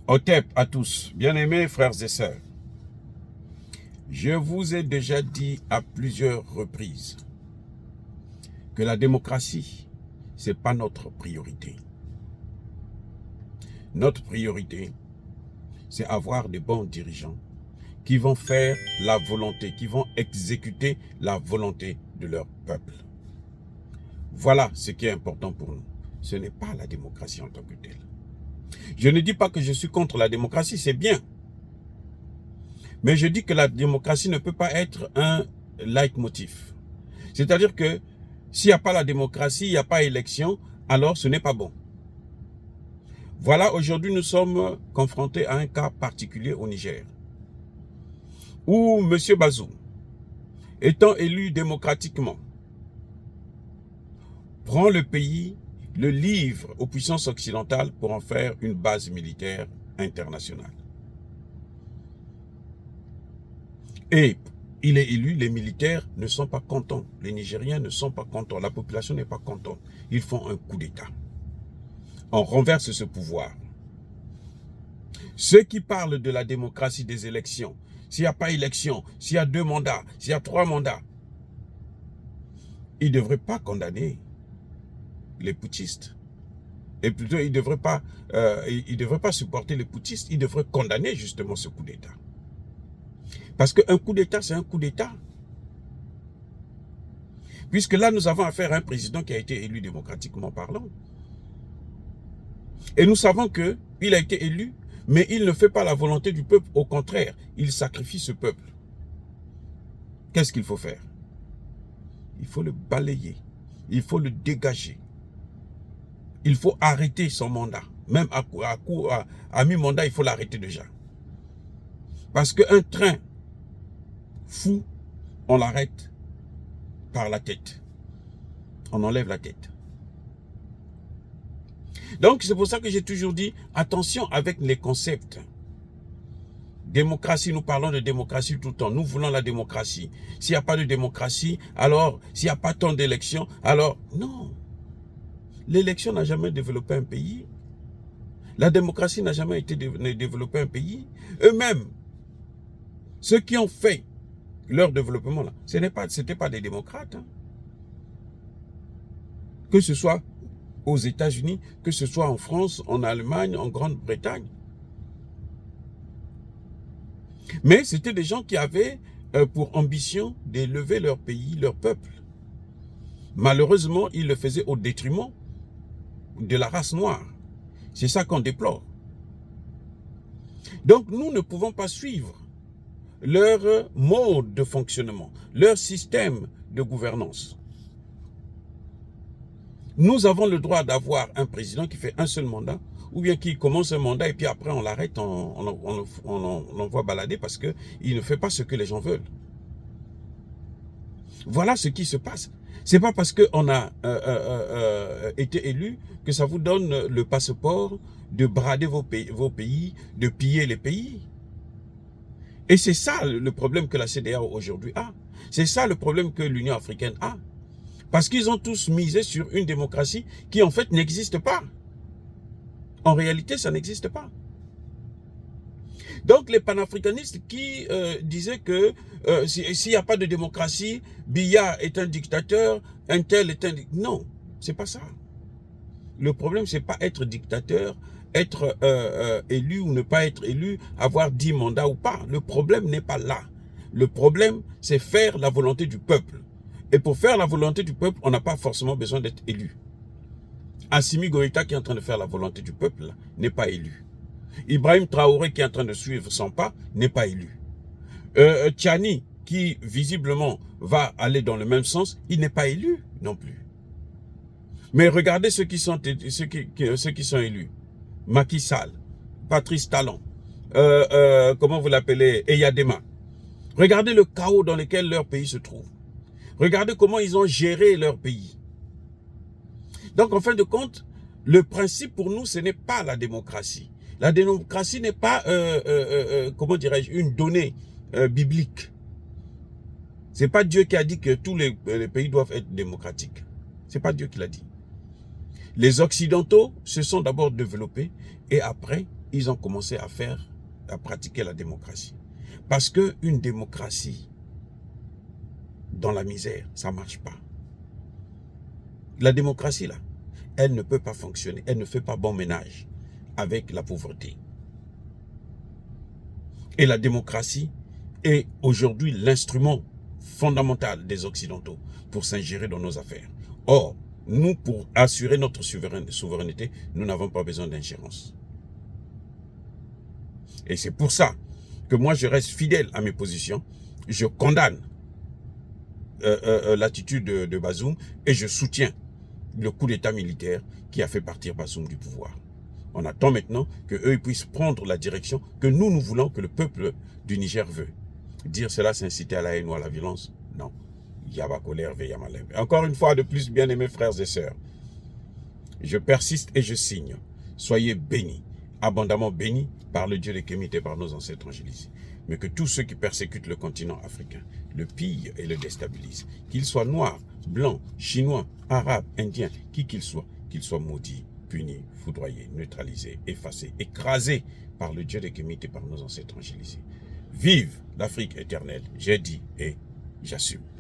Otep à tous, bien-aimés frères et sœurs, je vous ai déjà dit à plusieurs reprises que la démocratie, ce n'est pas notre priorité. Notre priorité, c'est avoir des bons dirigeants qui vont faire la volonté, qui vont exécuter la volonté de leur peuple. Voilà ce qui est important pour nous. Ce n'est pas la démocratie en tant que telle. Je ne dis pas que je suis contre la démocratie, c'est bien. Mais je dis que la démocratie ne peut pas être un leitmotiv. C'est-à-dire que s'il n'y a pas la démocratie, il n'y a pas élection, alors ce n'est pas bon. Voilà, aujourd'hui nous sommes confrontés à un cas particulier au Niger, où M. Bazoum, étant élu démocratiquement, prend le pays, le livre aux puissances occidentales pour en faire une base militaire internationale. Et il est élu, les militaires ne sont pas contents, les Nigériens ne sont pas contents, la population n'est pas contente. Ils font un coup d'État. On renverse ce pouvoir. Ceux qui parlent de la démocratie des élections, s'il n'y a pas élection, s'il y a 2 mandats, s'il y a 3 mandats, ils ne devraient pas condamner les putschistes. Et plutôt, ils ne devraient pas supporter les putschistes, ils devraient condamner justement ce coup d'État. Parce qu'un coup d'État, c'est un coup d'État. Puisque là, nous avons affaire à un président qui a été élu démocratiquement parlant. Et nous savons qu'il a été élu, mais il ne fait pas la volonté du peuple. Au contraire, il sacrifie ce peuple. Qu'est-ce qu'il faut faire? Il faut le balayer. Il faut le dégager. Il faut arrêter son mandat. Même à mi-mandat, il faut l'arrêter déjà. Parce qu'un train fou, on l'arrête par la tête. On enlève la tête. Donc, c'est pour ça que j'ai toujours dit, attention avec les concepts. Démocratie, nous parlons de démocratie tout le temps. Nous voulons la démocratie. S'il n'y a pas de démocratie, alors, s'il n'y a pas tant d'élections, alors, non. L'élection n'a jamais développé un pays. La démocratie n'a jamais été développé un pays. Eux-mêmes, ceux qui ont fait leur développement, là, ce n'était pas des démocrates. Hein. Que ce soit aux États-Unis, que ce soit en France, en Allemagne, en Grande-Bretagne. Mais c'était des gens qui avaient pour ambition d'élever leur pays, leur peuple. Malheureusement, ils le faisaient au détriment de la race noire. C'est ça qu'on déplore. Donc, nous ne pouvons pas suivre leur mode de fonctionnement, leur système de gouvernance. Nous avons le droit d'avoir un président qui fait un seul mandat, ou bien qui commence un mandat et puis après on l'arrête, on l'envoie balader parce qu'il ne fait pas ce que les gens veulent. Voilà ce qui se passe. C'est pas parce qu'on a été élu que ça vous donne le passeport de brader vos pays, de piller les pays. Et c'est ça le problème que la CEDEAO aujourd'hui a. C'est ça le problème que l'Union africaine a. Parce qu'ils ont tous misé sur une démocratie qui en fait n'existe pas. En réalité, ça n'existe pas. Donc les panafricanistes qui disaient que s'il n'y a pas de démocratie, Biya est un dictateur, un tel est un dictateur. Non, c'est pas ça. Le problème, c'est pas être dictateur, être élu ou ne pas être élu, avoir 10 mandats ou pas. Le problème n'est pas là. Le problème, c'est faire la volonté du peuple. Et pour faire la volonté du peuple, on n'a pas forcément besoin d'être élu. Assimi Goïta qui est en train de faire la volonté du peuple n'est pas élu. Ibrahim Traoré qui est en train de suivre son pas n'est pas élu. Tchani qui visiblement va aller dans le même sens, il n'est pas élu non plus. Mais regardez ceux qui sont élus. Macky Sall, Patrice Talon, comment vous l'appelez, Eyadema. Regardez le chaos dans lequel leur pays se trouve. Regardez comment ils ont géré leur pays. Donc, en fin de compte, le principe pour nous, ce n'est pas la démocratie. La démocratie n'est pas, comment dirais-je, une donnée biblique. Ce n'est pas Dieu qui a dit que tous les pays doivent être démocratiques. Ce n'est pas Dieu qui l'a dit. Les Occidentaux se sont d'abord développés et après, ils ont commencé à pratiquer la démocratie. Parce qu'une démocratie dans la misère, ça ne marche pas. La démocratie, là, elle ne peut pas fonctionner. Elle ne fait pas bon ménage avec la pauvreté. Et la démocratie est aujourd'hui l'instrument fondamental des Occidentaux pour s'ingérer dans nos affaires. Or, nous, pour assurer notre souveraineté, nous n'avons pas besoin d'ingérence. Et c'est pour ça que moi, je reste fidèle à mes positions. Je condamne l'attitude de Bazoum et je soutiens le coup d'état militaire qui a fait partir Bazoum du pouvoir. On attend maintenant qu'eux puissent prendre la direction que nous voulons, que le peuple du Niger veut. Dire cela, c'est inciter à la haine ou à la violence? Non. Yaba colère, veille malin. Encore une fois de plus, bien-aimés frères et sœurs, je persiste et je signe. Soyez bénis, abondamment bénis par le Dieu des Kémites et par nos ancêtres angélisés. Mais que tous ceux qui persécutent le continent africain le pillent et le déstabilisent, qu'ils soient noirs, blancs, chinois, arabes, indiens, qui qu'ils soient maudits, punis, foudroyés, neutralisés, effacés, écrasés par le Dieu des Kémites et par nos ancêtres angélisés. Vive l'Afrique éternelle, j'ai dit et j'assume.